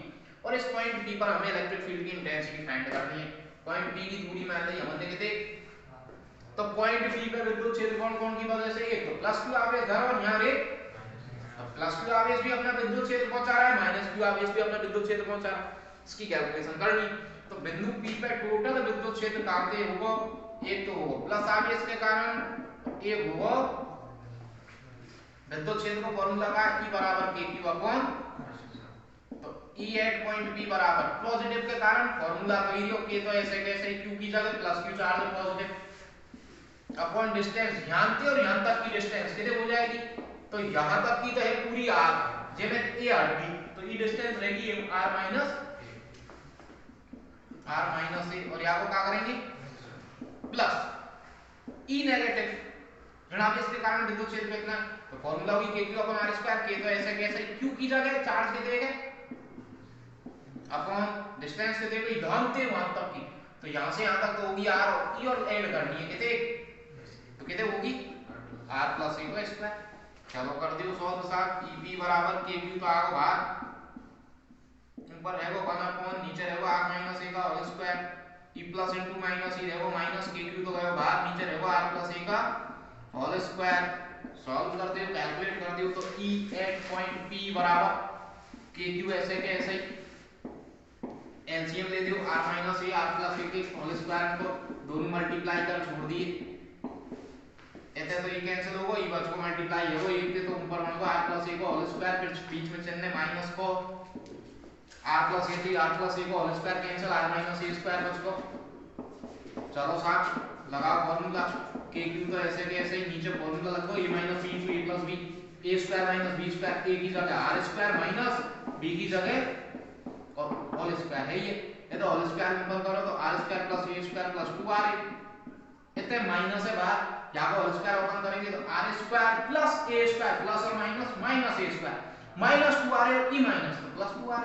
और इस पॉइंट P पर हमें इलेक्ट्रिक फील्ड की इंटेंसिटी फाइंड करनी है। पॉइंट P की दूरी मान ली हमने कितने, तो पॉइंट P पे विद्युत क्षेत्र कौन की वजह से, एक तो प्लस q आवेश धरो और यहां रे प्लस q आवेश भी अपना विद्युत क्षेत्र पहुंचा रहा है, माइनस q आवेश भी अपना विद्युत क्षेत्र पहुंचा रहा है। इसकी कैलकुलेशन करनी। तो बिंदु P पे टोटल विद्युत क्षेत्र कांते होगा, एक तो होगा प्लस आवेश के कारण, एक होगा विद्युत क्षेत्र का फॉर्मूला का E बराबर kq अपॉन, तो E एट पॉइंट P बराबर पॉजिटिव के कारण फॉर्मूला तो ये k तो ऐसे कैसे q की जगह plus q charge positive upon distance यहां से और यहां तक की डिस्टेंस कितने हो जाएगी, तो यहां तक की तो है पूरी r जेमे a हट गई, तो ये डिस्टेंस रहेगी r माइनस a, और यहाँ को क्या करेंगे प्लस E नेगेटिव ऋणावेश के कारण विद्युत क्षेत्र कितना, तो फॉर्मूला होगी kq upon r square, k तो ऐसे कैसे q की जगह चार्ज कितने गए अपॉन डिस्टेंस कितने गई यहां से वहां तक की, तो यहां से यहां तक तो होगी r और E और ऐड करनी है कितने, तो कितने होगी r प्लस a तो स्क्वायर। चलो कर दियो सॉल्व साहब। EP बराबर kq तो आगे बाहर ऊपर रहेगा 1 अपॉन नीचे रहेगा r माइनस a का whole square, e plus into minus e रहेगा माइनस kq तो गया बाहर, नीचे रहेगा r प्लस a का होल स्क्वायर। सॉल्व कर दियो कैलकुलेट कर दियो, तो E एट पॉइंट P बराबर kq ऐसे के ऐसे एलसीएम ले दियो r minus a r plus a के होल स्क्वायर को दोनों मल्टीप्लाई कर छोड़ दिए, ऐसे तो ये कैंसिल होगा, ये बच को मल्टीप्लाई है वो एक पे तो ऊपर बनेगा r प्लस a का होल स्क्वायर, फिर बीच में चिन्ह माइनस को r प्लस a थी r प्लस a का whole square cancel, r minus a square बच को। चलो साथ लगाओ फॉर्मूला kq तो ऐसे के ऐसे नीचे फॉर्मूला लगाओ a minus b into a plus b, a square minus b square, a की जगह r स्क्वायर माइनस b की जगह और होल स्क्वायर है ये तो होल स्क्वायर ऊपर करो तो r square plus a square plus 2r इतने माइनस है बाहर, यहाँ को होल स्क्वायर ओपन करेंगे तो r square plus a square plus और minus minus a square minus 2r e minus तो प्लस 2r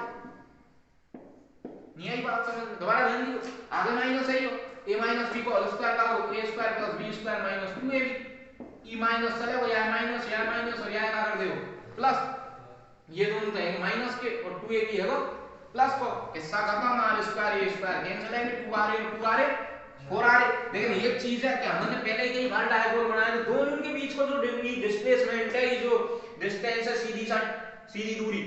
नहीं आई बात समझ, दोबारा ध्यान दियो आगे माइनस है यो a माइनस b को होल स्क्वायर का हो a square plus b square minus 2ab e minus चले वो यार माइनस और यार क्या कर दे प्लस, ये दोनों तो है माइनस के और 2ab है वो प्लस को हिस्सा खत्म, r square a square cancel है 2r और 2r 4r। लेकिन एक चीज है कि हमने पहले ही कई बार डायग्राम बनाया तो दोनों के बीच का जो डिस्प्लेसमेंट है, ये जो डिस्टेंस है सीधी दूरी,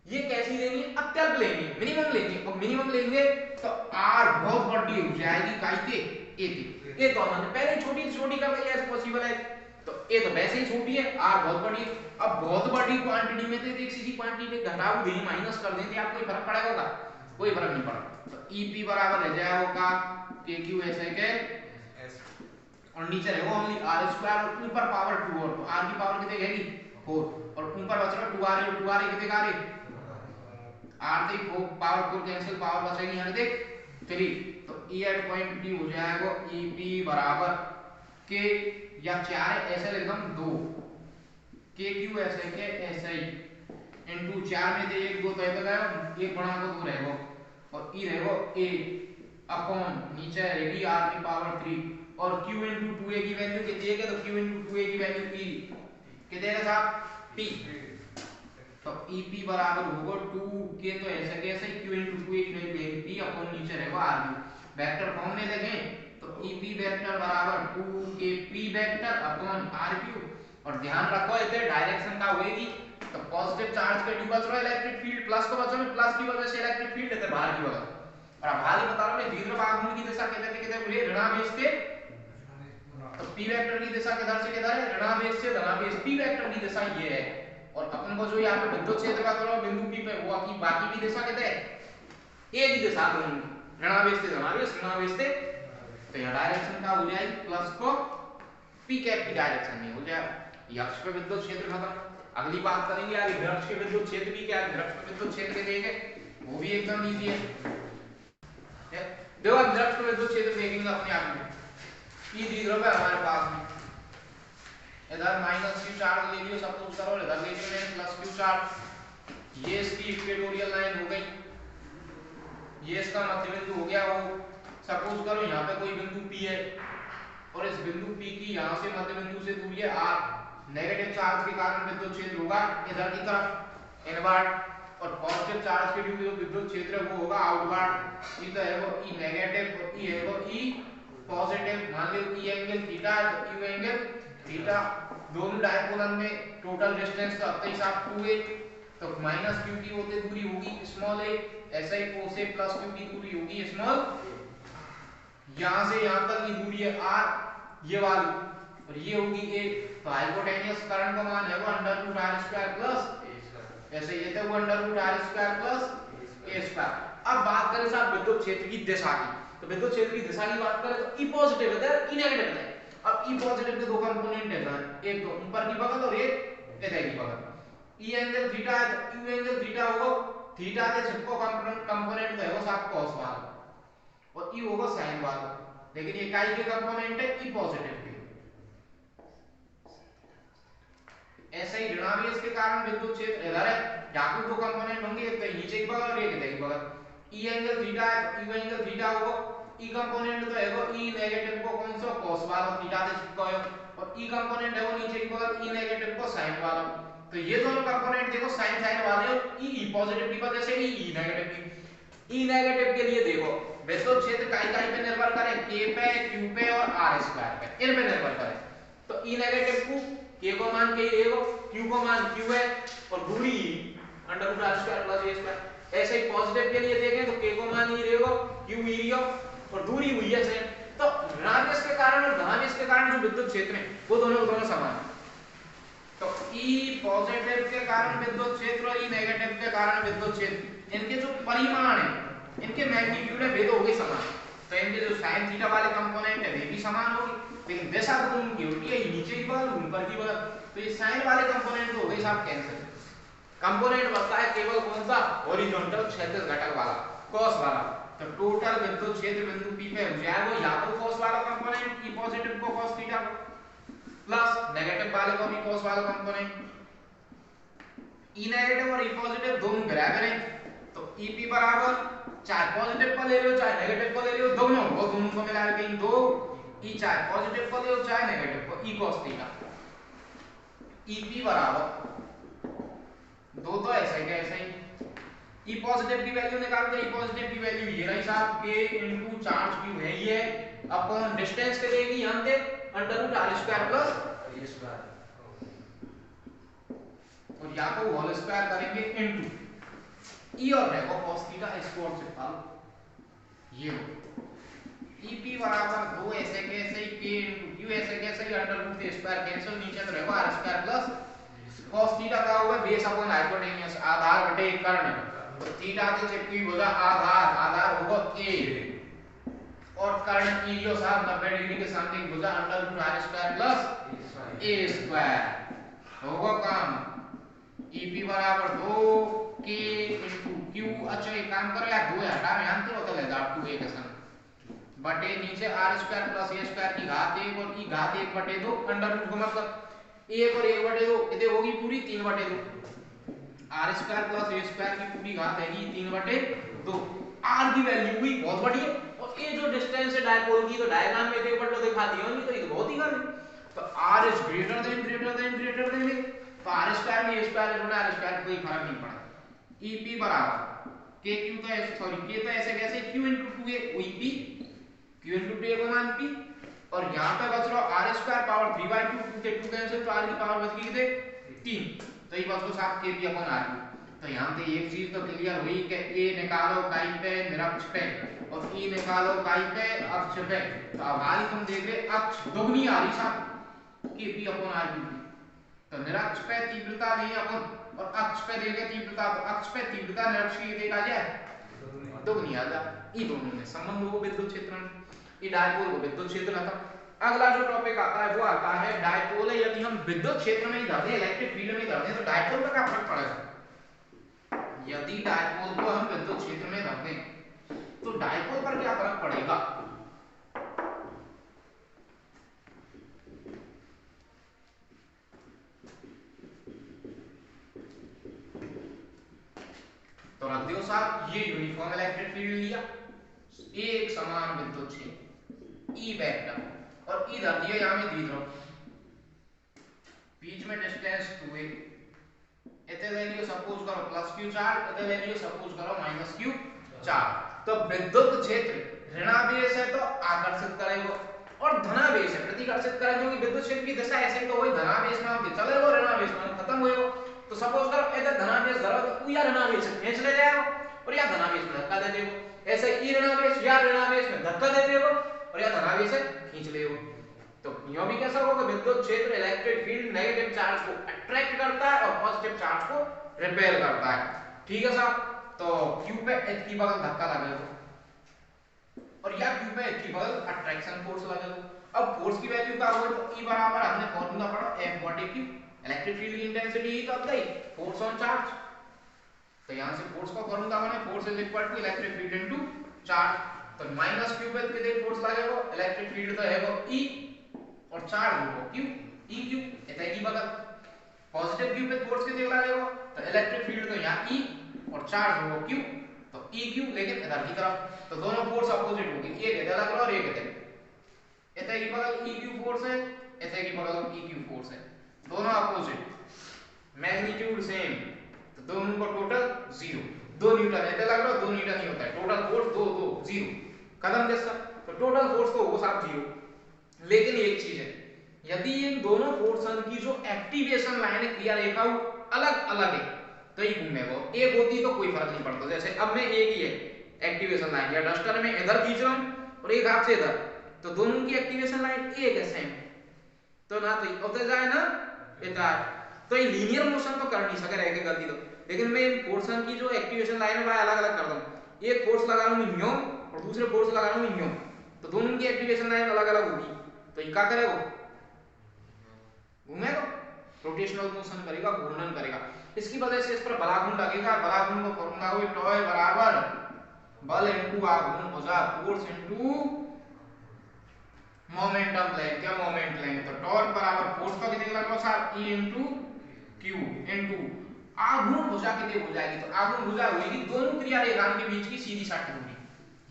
ये कैसी लेनी है अत्यल्प लेनी है, मिनिमम लेनी है, और मिनिमम लेंगे तो r बहुत बड़ी हो जाएगी काई के a तो हमने पहले छोटी छोटी कर दी है पॉसिबल है, तो a तो वैसे ही छोटी है r बहुत बड़ी है। अब बहुत बड़ी क्वांटिटी में तो एक सीधी क्वांटिटी घटाओ दें माइनस कर दें तो आपको कोई फर्क पड़ेगा, कोई फर्क नहीं पड़ता। तो EP बराबर रह जाएगा kq ऐसे के और नीचे रहेगा ओनली r स्क्वायर और ऊपर पावर 2 और तो r की पावर कितनी रहेगी 4 और ऊपर बच रहा 2r और 2r कितने का रे r से 4 पावर 4 कैंसिल पावर बचेगी यहां देख 3, तो e एट पॉइंट p हो जाएगा EP बराबर k या 4 ऐसे लिख हम 2 kq ऐसे के ऐसे ही इनटू 4 में से 1 2 तो ऐसे गया 1 बड़ा को 2 रहेगा और e रहेगा a अपॉन नीचे रहेगी r की पावर 3 और q into 2a की वैल्यू कितनी है, तो q into 2a की वैल्यू p कितने है साहब p, तो EP बराबर होगा 2k, तो ऐसे कैसे q * 2 एक नहीं लेंगे p अपन नीचे रहेगा r वेक्टर फॉर्म में लगे तो EP वेक्टर बराबर 2k p vector upon r³ और ध्यान रखो इधर डायरेक्शन का होएगी तो पॉजिटिव चार्ज के ड्यू बच रहा इलेक्ट्रिक फील्ड प्लस को बच रहा प्लस की वजह से इलेक्ट्रिक फील्ड इधर बाहर की वजह और अब हाल ही बता रहा हूं मैं द्विध्रुव आघूर्ण की दिशा किधर हुई ऋणावेश से तो p वेक्टर की दिशा किधर है ऋणावेश से धनावेश p वेक्टर की दिशा ये है और अपन को जो यहाँ पे विद्युत क्षेत्र का थोड़ा बिंदु P पे हुआ कि बाकी की दिशा किधर है एक ही दिशा दोनों ऋणावेश से धनावेश ऋणावेश से तो यह डायरेक्शन का हो जाएगी प्लस को P कैप की डायरेक्शन में हो जाए अक्ष पे विद्युत क्षेत्र खत्म। अगली बात करेंगे आगे वृक्ष के विद्युत क्षेत्र की क्या वृक्ष पे विद्युत क्षेत्र के देंगे वो भी एकदम इजी है। देखो वृक्ष पे विद्युत क्षेत्र देखेंगे अपने आप में P द्विध्रुव है हमारे पास में इधर -q चार्ज ले लियो सपोज करो इधर ले लियो मैंने +q चार्ज ये इसकी इक्वेटोरियल लाइन हो गई ये इसका मध्य बिंदु हो गया वो सपोज करो यहाँ पे कोई बिंदु P है और इस बिंदु P की यहाँ से मध्य बिंदु से दूरी है r नेगेटिव चार्ज के कारण विद्युत क्षेत्र होगा इधर की तरफ इनवर्ड और पॉजिटिव चार्ज के लिए जो विद्युत क्षेत्र वो होगा आउटवर्ड ई तो है वो E नेगेटिव और E है वो E पॉजिटिव मान लो E एंगल थीटा है तो Q एंगल थीटा दोनों डायपोलर में टोटल डिस्टेंस तो अपने हिसाब 2a तो -q की होते दूरी होगी स्मॉल a ऐसा ही o से +q की दूरी होगी स्मॉल यहां से यहां तक की दूरी है r ये वाली और ये होगी a तो हाइपोटेन्यूस करंट का मान है वो √r² ऐसे ये तो वो √r² + a²। अब बात करें साहब विद्युत क्षेत्र की दिशा की तो विद्युत क्षेत्र की दिशा की बात करें तो E पॉजिटिव है इधर E नेगेटिव है। अब E पॉजिटिव के दो कंपोनेंट है सर एक तो ऊपर की बगल और एक इधर की बगल E एंगल थीटा है तो Q एंगल थीटा होगा थीटा के छिपको कंपोनेंट तो है वो साथ cos वाला और E होगा sin वाला लेकिन ये इकाई के कंपोनेंट है E पॉजिटिव के ऐसे ही ऋणावेश के कारण विद्युत क्षेत्र इधर है यहाँ दो कंपोनेंट होंगे एक तो नीचे की बगल और एक इधर की बगल E एंगल थीटा है तो Q एंगल थीटा होगा E कंपोनेंट तो है वो E नेगेटिव को कौन सा cos वाला थीटा से चिपका है और E कंपोनेंट है वो नीचे की बगल E नेगेटिव को sin वाला तो ये दोनों कंपोनेंट देखो sin वाले और E पॉजिटिव की वजह से E नेगेटिव की E नेगेटिव के लिए देखो विद्युत क्षेत्र इकाई पे निर्भर करे K पे Q पे और r² पे इन पे निर्भर करे तो E नेगेटिव को K को मान K रहेगा Q को मान Q है और दूरी √r² + a²। ऐसे ही पॉजिटिव के लिए देखें तो K को मान E रहेगा Q E रहेगा और दूरी हुई है सेम तो ऋणावेश के कारण और धनावेश के कारण जो विद्युत क्षेत्र है वो दोनों समान है तो E पॉजिटिव के कारण विद्युत क्षेत्र और E नेगेटिव के कारण विद्युत क्षेत्र इनके जो परिमाण है इनके मैग्नीट्यूड है वे तो हो गए समान तो इनके जो sin थीटा वाले कंपोनेंट है वे भी समान होगी लेकिन दिशा दोनों की होती है नीचे की बगल ऊपर की बगल तो ये sin वाले कंपोनेंट तो हो गए साहब कैंसिल कंपोनेंट बचता है केवल कौन सा हॉरिजॉन्टल क्षैतिज घटक वाला cos वाला तो टोटल विद्युत क्षेत्र बिंदु P पे हो जाएगा या तो cos वाला कंपोनेंट E पॉजिटिव को cos थीटा प्लस नेगेटिव वाले को भी cos वाला कंपोनेंट E नेगेटिव और E पॉजिटिव दोनों बराबर हैं तो EP बराबर चाहे पॉजिटिव को ले लो चाहे नेगेटिव को ले लो दोनों को मिला के दो E चाहे पॉजिटिव को ले लो चाहे नेगेटिव को E cos थीटा EP बराबर दो तो ऐसे ही E पॉजिटिव की वैल्यू निकाल दो E पॉजिटिव की वैल्यू ये रही साहब K * चार्ज Q है ये अपन डिस्टेंस के देगी यहां से √r² + a² और या तो होल स्क्वायर करेंगे इनटू E और रहेगा cos थीटा इसको और चिपका लो ये EP बराबर 2 ऐसे कैसे K * Q ऐसे कैसे √a² कैंसिल नीचे तो रहेगा r² + cos थीटा का होगा बेस अपॉन हाइपोटेन्यूस आधार बटे कर्ण तो थीटा की चिपकी भुजा आधार होगा a और कर्ण ईरियो साहब 90 डिग्री के सामने की भुजा √r² + a² होगा काम EP बराबर 2k * Q अच्छा एक काम करो यार 2 हटा में जानते हो तो ले जाओ 2a के साथ बटे नीचे r² + a² की घात 1 और E घात 1 बटे 2 अंडर रूट का मतलब 1 और 1 बटे 2 इधर होगी पूरी 3 बटे 2 r² + a² की पूरी घात है 3 बटे 2 r की वैल्यू हुई बहुत बड़ी है और ये जो डिस्टेंस है डायपोल की तो डायग्राम में एक बार तो दिखा दिया नहीं तो ये बहुत ही कम है तो r is greater than तो आर स्क्वायर में ए स्क्वायर जोड़ना, आर स्क्वायर कोई फर्क नहीं पड़ा। ईपी बराबर के क्यू तो ऐसे, सॉरी के तो ऐसे कैसे क्यू इंटू टू ए ईपी, क्यू इंटू टू ए को मान पी, और यहाँ पे बच रहा आर स्क्वायर पावर 3/2, 2 के 2 कैंसिल, तो आर की पावर बच गई कितने 3, तो ये बच गया 7 के पी अपॉन आर क्यू। तो यहाँ पे एक चीज तो क्लियर हुई कि ए निकालो काई पे निरक्ष पे और ई निकालो काई पे अक्ष पे। तो अब हाल तुम देख रहे अक्ष दोगुनी आ रही साहब के पी अपॉन आर क्यू, तो निरक्ष पे तीव्रता नहीं अपन, और अक्ष पे देखे तीव्रता, तो अक्ष पे तीव्रता निरक्ष की देख आ जाए दोगुनी आ जाए। ये दोनों में संबंध हो विद्युत क्षेत्र में, ये डायपोल को विद्युत क्षेत्र आता। अगला जो टॉपिक आता है वो आता है डायपोल है। यदि हम विद्युत क्षेत्र में ही धर दें, इलेक्ट्रिक फील्ड में ही धर दें, तो डायपोल का क्या फर्क पड़ेगा? यदि डायपोल को हम विद्युत क्षेत्र में धर दें तो डायपोल पर क्या फर्क पड़ेगा? तो रख दो साहब, ये यूनिफॉर्म इलेक्ट्रिक फील्ड लिया, एक समान विद्युत क्षेत्र ई वेक्टर, और ई धर दिया यहां में द्विध्रुव, बीच में डिस्टेंस 2a, इतने ले लियो सपोज करो प्लस q चार्ज, इतने ले लियो सपोज करो माइनस q चार्ज। तो विद्युत क्षेत्र ऋणावेश है तो आकर्षित करेगा, और धनावेश है प्रतिकर्षित करेगा, क्योंकि विद्युत क्षेत्र की दिशा ऐसे तो वही धनावेश में हम चले वो ऋणावेश में खत्म होएगा। तो सपोज करो इधर धनावेश धरो तो या ऋणावेश खींच ले जाएगा और या धनावेश में धक्का दे देगा, ऐसे ई ऋणावेश या ऋणावेश में धक्का दे देगा और या धनावेश से खींच लेगा। तो यो भी कैसा होगा? विद्युत क्षेत्र इलेक्ट्रिक फील्ड नेगेटिव चार्ज को अट्रैक्ट करता है और पॉजिटिव चार्ज को रिपेल करता है। ठीक है साहब, तो Q पे H की बगल धक्का लगेगा और या Q पे H की बगल अट्रैक्शन फोर्स लगेगा। अब फोर्स की वैल्यू क्या होगी? तो E बराबर हमने फार्मूला पढ़ा F/Q, इलेक्ट्रिक फील्ड की इंटेंसिटी ही तो अब गई फोर्स ऑन चार्ज। तो यहां से फोर्स का फार्मूला बने force is equal to electric field into charge. तो माइनस Q पे कितने फोर्स लगेगा? इलेक्ट्रिक फील्ड तो है वो E और चार्ज होगा Q, EQ, इतना ही बगल पॉजिटिव Q पे फोर्स कितने लगेगा? तो इलेक्ट्रिक फील्ड तो यहाँ E और चार्ज होगा Q, तो EQ, लेकिन इधर की तरफ तो दोनों फोर्स अपोजिट होगी, एक इधर लग रहा और एक इधर, इतना की बगल EQ फोर्स है, इतना की बगल EQ फोर्स है, दोनों अपोजिट, मैग्नीट्यूड सेम, तो दोनों का टोटल 0, 2 न्यूटन इतना लग रहा 2 न्यूटन ही होता है, टोटल फोर्स 2 2 0 खत्म किसका? तो टोटल फोर्स तो होगा साहब 0। लेकिन एक चीज है, यदि इन दोनों फोर्सन की जो एक्टिवेशन लाइन है क्रिया रेखा अलग अलग है तो ये घूमेगा, एक होती तो कोई फर्क नहीं पड़ता। जैसे अब मैं एक ही है एक्टिवेशन लाइन, या डस्टर में इधर खींच रहा हूं और एक हाथ से इधर, तो दोनों की एक्टिवेशन लाइन एक है सेम, तो ना तो उतर जाए ना इधर, तो ये लीनियर मोशन तो कर नहीं सके रह के गलती तो। लेकिन मैं इन फोर्सन की जो एक्टिवेशन लाइन है वह अलग अलग कर दूं, एक फोर्स लगा रहा हूं न्यूम और दूसरे फोर्स लगा रहा हूं न्यूम, तो दोनों की एक्टिवेशन लाइन अलग अलग होगी, तो ये क्या करेगा? घूमेगा, रोटेशनल मोशन करेगा, घूर्णन करेगा। इसकी वजह से इस पर बलाघूर्ण लगेगा, बलाघूर्ण को फॉर्मूला हो टॉय बराबर बल इनटू आघूर्ण भुजा फोर्स इनटू मोमेंटम लेंथ या मोमेंट लेंथ। तो टॉर्क बराबर फोर्स का कितने लग रहा है साहब? E इनटू Q इनटू आघूर्ण भुजा कितने हो जाएगी? तो आघूर्ण भुजा होगी दोनों क्रिया रेखाओं के बीच की सीधी साटी दूरी,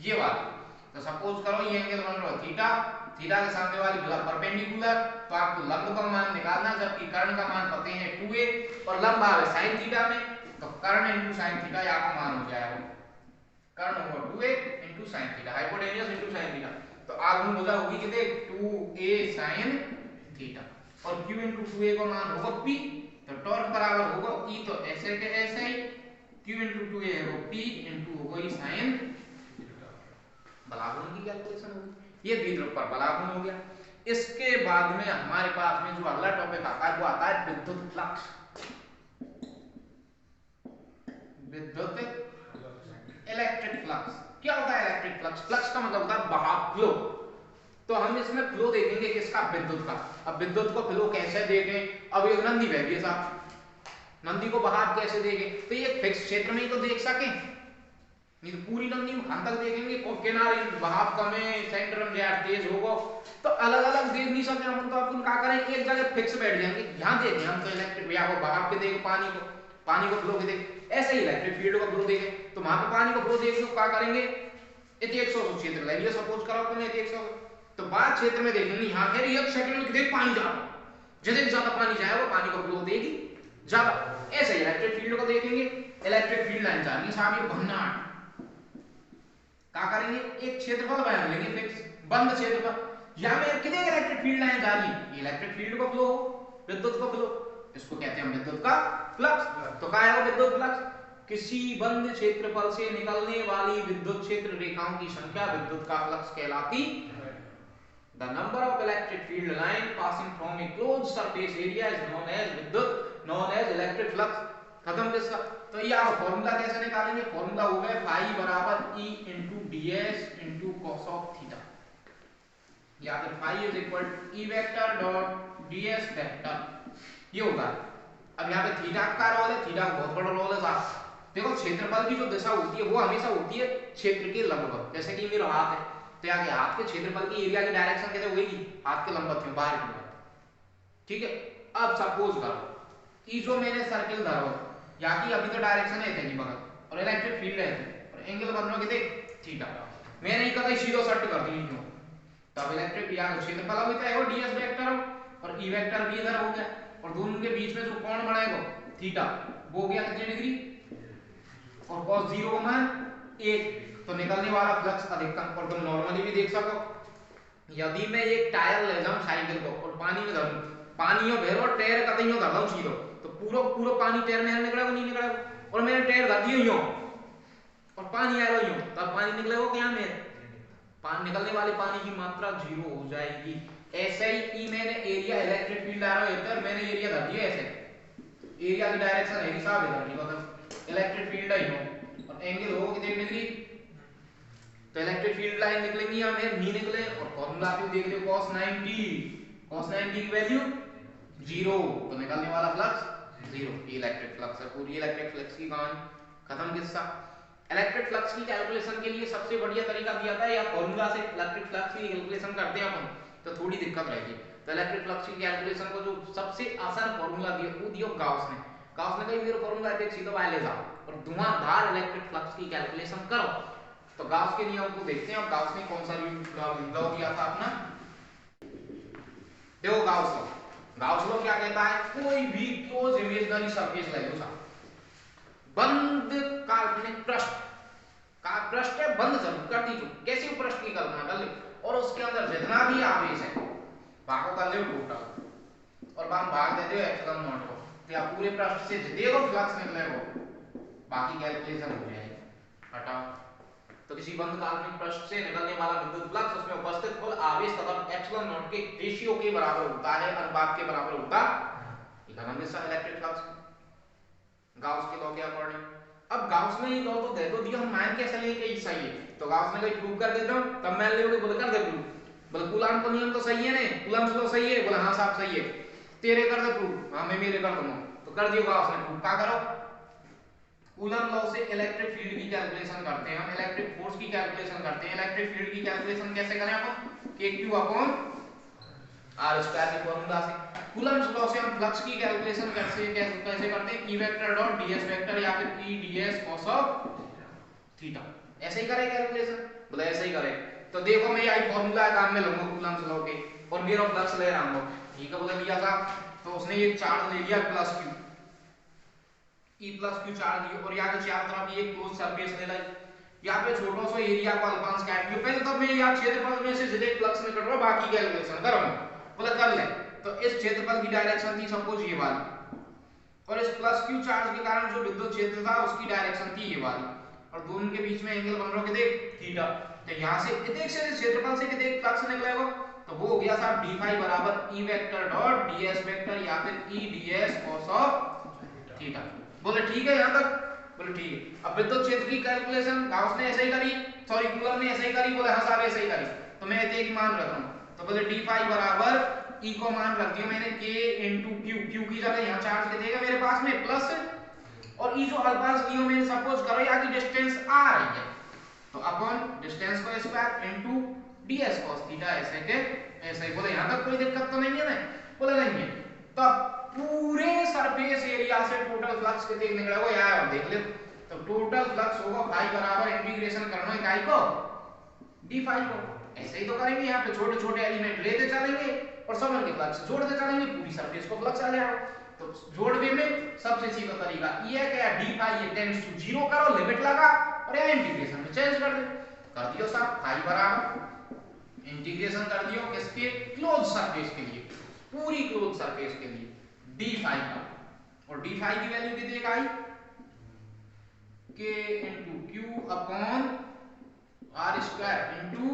ये वाली। तो सपोज करो ये एंगल बन रहा है थीटा, थीटा के सामने वाली भुजा परपेंडिकुलर, तो आपको लंब का मान निकालना, जबकि कर्ण का मान पता है 2a और लंब है sin थीटा में, तो कर्ण इनटू sin थीटा या आपका मान हो जाएगा, कर्ण होगा 2a into sin theta, hypotenuse into sin theta. तो आघूर्ण भुजा होगी कितने? 2a sin थीटा, और q इनटू 2a का मान होगा p, तो टॉर्क बराबर होगा E तो ऐसे के ऐसे ही, q इनटू 2a है वो p इनटू होगा E sin बलाघूर्ण की कैलकुलेशन होगी। ये द्विध्रुव पर बलाघूर्ण हो गया। इसके बाद में हमारे पास में जो अगला टॉपिक आता है वो आता है विद्युत फ्लक्स। विद्युत इलेक्ट्रिक फ्लक्स क्या होता है? इलेक्ट्रिक फ्लक्स, फ्लक्स का मतलब होता है बहाव, फ्लो। तो हम इसमें फ्लो देखेंगे किसका? विद्युत का। अब विद्युत को फ्लो कैसे देखें? अब एक नंदी बह रही है साहब, नंदी को बहाव कैसे देखें? तो ये फिक्स क्षेत्र में ही तो देख सके, नहीं तो पूरी नंदी में हम तक देखेंगे किनारे बहाव कम है, सेंटर में ज्यादा तेज होगा, तो अलग अलग देख नहीं सकते हम। तो अपन क्या करें, एक जगह फिक्स बैठ जाएंगे, यहाँ देखें हम तो इलेक्ट्रिक या वो बहाव के देख, पानी को फ्लो के देख, ऐसे ही इलेक्ट्रिक फील्ड को फ्लो देखे, तो वहां पे पानी को फ्लो देख लो क्या करेंगे, इतने 100 क्षेत्र ले लिया सपोज करो अपने 100, तो बाद क्षेत्र में देखेंगे यहाँ फिर 1 सेकंड में देख पानी जा रहा, जितने ज्यादा पानी जाएगा पानी को फ्लो देगी ज्यादा। ऐसे ही इलेक्ट्रिक फील्ड को देखेंगे, इलेक्ट्रिक फील्ड लाइन जा रही है साहब, ये भन्नाट क्या करेंगे, एक क्षेत्रफल बना लेंगे फिक्स, बंद क्षेत्रफल, या में कितने इलेक्ट्रिक फील्ड लाइन जा रही है, इलेक्ट्रिक फील्ड को फ्लो, विद्युत को फ्लो, इसको कहते हैं हम विद्युत का फ्लक्स। तो क्या है वो विद्युत फ्लक्स, किसी बंद क्षेत्रफल से निकलने वाली विद्युत क्षेत्र रेखाओं की संख्या विद्युत का फ्लक्स कहलाती। The number of electric field line passing from a closed surface area is known as विद्युत, known as electric flux। खत्म किसका। तो ये आप फॉर्मूला कैसे निकालेंगे, फॉर्मूला हो गया फाई बराबर E into ds into cos of थीटा, या फिर phi is equal to E vector dot ds vector, ये होगा। अब यहाँ पे थीटा का रोल है, थीटा का बहुत बड़ा रोल है साहब। देखो क्षेत्रफल की जो दिशा होती है वो हमेशा होती है क्षेत्र के लंबवत, जैसे कि मेरा हाथ है तो यहाँ के हाथ के क्षेत्रफल की एरिया की डायरेक्शन कैसे होगी, हाथ के लंबवत में, बाहर की तरफ, ठीक है। अब सपोज करो ई जो मैंने सर्किल धरा हो, यहाँ की अभी तो डायरेक्शन है इतनी बगल, और इलेक्ट्रिक फील्ड है और एंगल बन रहा है कितने थीटा, मैंने ही कहीं सीधो सेट कर दी क्यों, तब इलेक्ट्रिक यहाँ क्षेत्रफल अभी तय हो ds वेक्टर और E वेक्टर भी इधर हो गया, और दोनों के बीच में जो कोण बनेगा थीटा वो हो गया कितने डिग्री, और cos 0 का मान 1, तो निकलने वाला फ्लक्स अधिकतम। और तुम नॉर्मली भी देख सको, यदि मैं एक टायर ले जाऊं साइकिल को और पानी में धरूं, पानी में भरो टायर का कहीं धर दूं सीधो, तो पूरा पूरा पानी टायर में निकलेगा नहीं निकलेगा, और मैंने टायर धर दिया यूं और पानी आ रहा यूं, तब पानी निकलेगा क्या, में पानी निकलने वाले पानी की मात्रा 0 हो जाएगी। ऐसे ही मैंने एरिया इलेक्ट्रिक फील्ड आ रहा है इधर, मैंने एरिया धर दिया ऐसे, एरिया की डायरेक्शन है हिसाब इधर नहीं, मतलब इलेक्ट्रिक फील्ड है यूं, और एंगल होगा कितने डिग्री, तो इलेक्ट्रिक फील्ड लाइन निकलेंगी या में नहीं निकले, और फार्मूला आप देख लो cos 90, cos 90 की वैल्यू 0, तो निकलने वाला फ्लक्स 0, ये इलेक्ट्रिक फ्लक्स है। पूरी इलेक्ट्रिक फ्लक्स की कहानी खत्म किस्सा। इलेक्ट्रिक फ्लक्स की कैलकुलेशन के लिए सबसे बढ़िया तरीका दिया था, या फार्मूला से इलेक्ट्रिक फ्लक्स की कैलकुलेशन करते हैं अपन तो थोड़ी दिक्कत रहेगी, तो इलेक्ट्रिक फ्लक्स की कैलकुलेशन को जो सबसे आसान फार्मूला दिया वो दिया गाउस ने कही मेरे फार्मूला है सीधा वाले जाओ और धुआंधार इलेक्ट्रिक फ्लक्स की कैलकुलेशन करो। तो गाउस के नियम को देखते हैं, और गाउस ने कौन सा लॉ दिया था अपना, देखो गाउस लॉ क्या कहता है, कोई भी क्लोज इमेजिनरी सरफेस ले लो साहब, बंद काल्पनिक पृष्ठ का पृष्ठ है, बंद जरूर कर दीजिए, कैसी पृष्ठ की कल्पना कर ले, और उसके अंदर जितना भी आवेश है भागो कर ले टोटल, और भाग दे दो एप्सिलॉन नॉट को, तो या पूरे पृष्ठ से जितने को फ्लक्स निकलेगा बाकी कैलकुलेशन हो जाएगी। हटाओ, तो किसी बंद काल्पनिक पृष्ठ से निकलने वाला विद्युत फ्लक्स उसमें उपस्थित कुल आवेश तथा एप्सिलॉन नॉट के रेशियो के बराबर होता है, अनुपात के बराबर होता है, हमेशा इलेक्ट्रिक फ्लक्स गाउस के लॉ के अकॉर्डिंग। अब गाउस ने ये लॉ तो दे दो दिया, हम मान कैसे लें कि सही है, तो गाउस ने कहीं प्रूव कर देता हूं, तब मान ले बोले कर दे प्रूव, बोले कूलॉम का नियम तो सही है ने, कूलॉम लॉ सही है, बोले हां साहब सही है, तेरे कर दे प्रूव, हां मैं मेरे कर दूंगा, तो कर दियो गाउस ने प्रूव। क्या करो, कूलॉम लॉ से इलेक्ट्रिक फील्ड की कैलकुलेशन करते हैं, हम इलेक्ट्रिक फोर्स की कैलकुलेशन करते हैं। इलेक्ट्रिक फील्ड की कैलकुलेशन कैसे करें अपन, kq अपॉन r स्क्वायर के फार्मूला से। कूलॉम्स लॉ से हम फ्लक्स की कैलकुलेशन कैसे करते हैं, E vector dot ds vector या फिर E ds cos of theta, ऐसे ही करें कैलकुलेशन, बोले ऐसे ही करें। तो देखो मैं यही फार्मूला काम में लूंगा कूलॉम्स लॉ के, और मेरा फ्लक्स ले रहा हूं, ठीक है, बोले लिया साहब, तो उसने ये चार्ज ले लिया plus q, E plus q charge लिया, और यहाँ के चारों तरफ ये क्लोज सरफेस ले ली, यहाँ पे छोटा सा एरिया को अल्फांस काट दिया, पहले तब मैं यहाँ क्षेत्रफल में से जितने फ्लक्स निकल रहा है बाकी कैलकुलेशन करो, बोले कर ले। तो इस क्षेत्रफल की डायरेक्शन थी सपोज ये वाली, और इस प्लस q चार्ज के कारण जो विद्युत क्षेत्र था उसकी डायरेक्शन थी ये वाली, और दोनों के बीच में एंगल बन रहा है कितने थीटा, तो यहां से कितने से क्षेत्रफल से कितने फ्लक्स निकलेगा, तो वो हो गया साहब d फाई बराबर E vector dot ds vector या फिर E ds cos of theta. बोले ठीक है यहां तक, बोले ठीक है। अब विद्युत क्षेत्र की कैलकुलेशन गाउस ने ऐसे ही करी, सॉरी कूलॉम ने ऐसे ही करी, बोले हां साहब ऐसे ही करी, तो मैं एक ही मान रख रहा हूं, तो बोले d फाई बराबर E को मान रख दिया मैंने k into q, q की जगह यहां चार्ज कितने का मेरे पास में प्लस, और E जो अल्फांस लियो मैंने सपोज करो यहाँ की डिस्टेंस आ रही है, तो अपॉन डिस्टेंस को square into ds cos theta, ऐसे के ऐसे ही। बोले यहां तक कोई दिक्कत तो नहीं है ना, बोले नहीं है। तब पूरे सरफेस एरिया से टोटल फ्लक्स कितने निकलेगा यार देख ले, तो टोटल फ्लक्स होगा फाई बराबर इंटीग्रेशन करना है काई को d फाई को, ऐसे ही तो करेंगे, यहाँ पे छोटे छोटे एलिमेंट लेते चलेंगे और सब के फ्लक्स जोड़ते चलेंगे, पूरी सरफेस को फ्लक्स आ जाएगा। तो जोड़वे में सबसे सीधा तरीका ये क्या है, डी फाई ये टेंड्स टू 0 करो, लिमिट लगा और या इंटीग्रेशन में चेंज कर दो, कर दियो साहब फाई बराबर इंटीग्रेशन कर दियो किसके, क्लोज सरफेस के लिए, पूरी क्लोज सरफेस के लिए डी फाई का, और डी फाई की वैल्यू कितनी आई, k into q upon r square into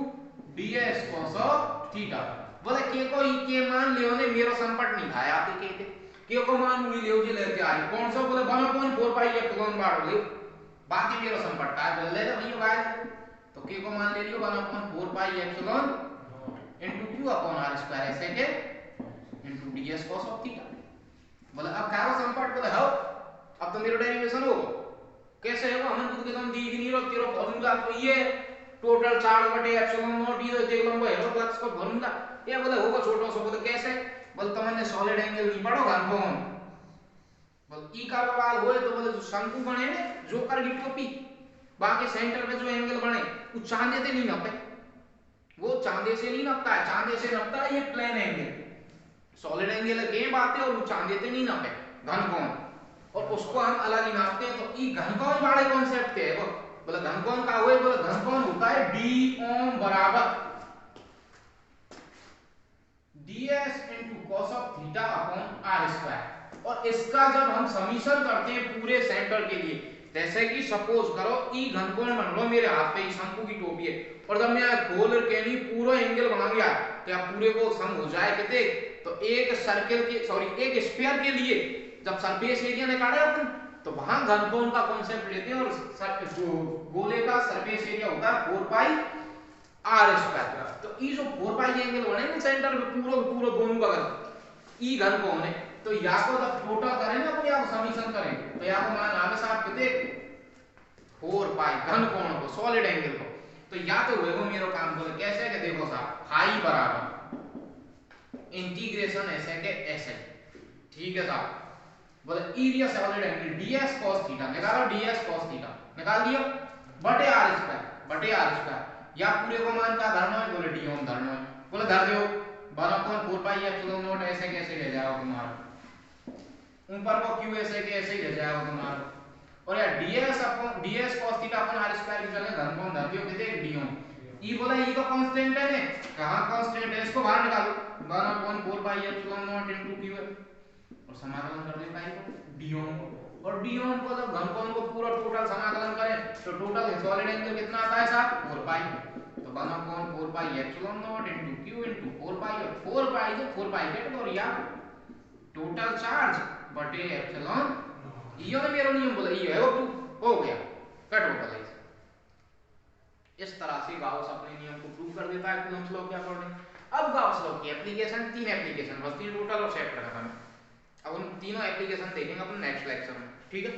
ds cos of theta. बोले k को ई के मान लियो ने मेरो संपट नहीं खाया आपके के को मान मुई लियो जे लेते आई कौन सा, बोले 1/4 पाई एप्सिलॉन बार ले, बाकी मेरो संपट का बोल ले तो भैया भाई, तो k को मान ले लियो 1/4 pi epsilon into q upon r square ऐसे के into ds cos of theta. बोले अब क्या हो संपट, बोले हो अब तो मेरो डेरिवेशन हो कैसे होगा, हमन खुद के तुम दी नहीं रो तेरो फॉर्मूला तो ये टोटल चार्ज बटे एप्सिलॉन नॉट ये देख लो भाई हेलो फ्लक्स को फॉर्मूला ये बोले होगा छोटा सा, बोले कैसे, बोले तुमने सॉलिड एंगल नहीं पढ़ो घनकोण, बोले ई का सवाल होए तो बोले जो शंकु बने ने जोकर की टोपी बाकी सेंटर पे जो एंगल बने वो चांदे से नहीं नपे, वो चांदे से नहीं नपता है, चांदे से नपता है ये प्लेन एंगल, सॉलिड एंगल के बात है और वो चांदे से नहीं नपे घनकोण, और उसको हम अलग ही नापते हैं। तो ई घनकोण वाले कॉन्सेप्ट के है वो, बोले घनकोण का हुए, बोले घनकोण होता है d ओम बराबर ds into cos of theta upon r square, और इसका जब हम समीशन करते हैं पूरे सेंटर के लिए, जैसे कि सपोज करो ई घनकोण बन रहा मेरे हाथ पे, शंकु की टोपी है और जब मैं खोल के नहीं पूरा एंगल बना गया तो या पूरे को सम हो जाए कितने, तो एक सर्कल के सॉरी एक स्फीयर के लिए जब सरफेस एरिया निकाले अपन तो वहां घनकोण का कांसेप्ट लेते हैं, और गोले का सरफेस एरिया होता है 4 पाई r स्क्वायर। तो ई जो 4 पाई एंगल बने ना सेंटर में पूरा पूरा दोनों का ई घनकोण है, तो या को जब टोटल करें ना तो या को समीशन करें तो या को मान आगे साहब कितने 4 पाई घनकोण को सॉलिड एंगल को, तो या तो वो मेरो काम बोले कैसे कि देखो साहब फाई बराबर इंटीग्रेशन ऐसे के ऐसे, ठीक है साहब, बोले area solid angle ds cos theta निकालो, ds cos थीटा निकाल दिया बटे r स्क्वायर या पूरे को मान का धरना है, बोले d ओम धरना है, बोले धर दियो 1/4 पाई एप्सिलॉन नॉट ऐसे कैसे ले जाओ तुम्हारा, ऊपर को q ऐसे के ऐसे ही ले जाओ तुम्हारा, और यार ds cos थीटा अपन r स्क्वायर की जगह घनकोण धर दियो कितने d ओम, ई बोला ई तो कांस्टेंट है, कहां कांस्टेंट है, इसको बाहर निकालो 1/4 pi epsilon not into q और समाकलन कर दे पाई को d ओम, और d ओम को जब घनकोण को पूरा टोटल समाकलन करें तो टोटल सॉलिड एंगल कितना आता है साहब 4 पाई, तो 1/4 pi epsilon not into q into 4 पाई, और 4 पाई जो 4 पाई कट दो या टोटल चार्ज बटे एप्सिलॉन, ये ने मेरो नियम बोला ये है वो प्रूफ हो गया कट होता है। इस तरह से गाउस अपने नियम को प्रूव कर देता है कूलम्ब्स लॉ के अकॉर्डिंग। अब गाउस लॉ की एप्लीकेशन, 3 एप्लीकेशन बस 3 टोटल और चैप्टर खत्म। अब उन तीनों एप्लीकेशन देखेंगे अपन नेक्स्ट लेक्चर में, ठीक है।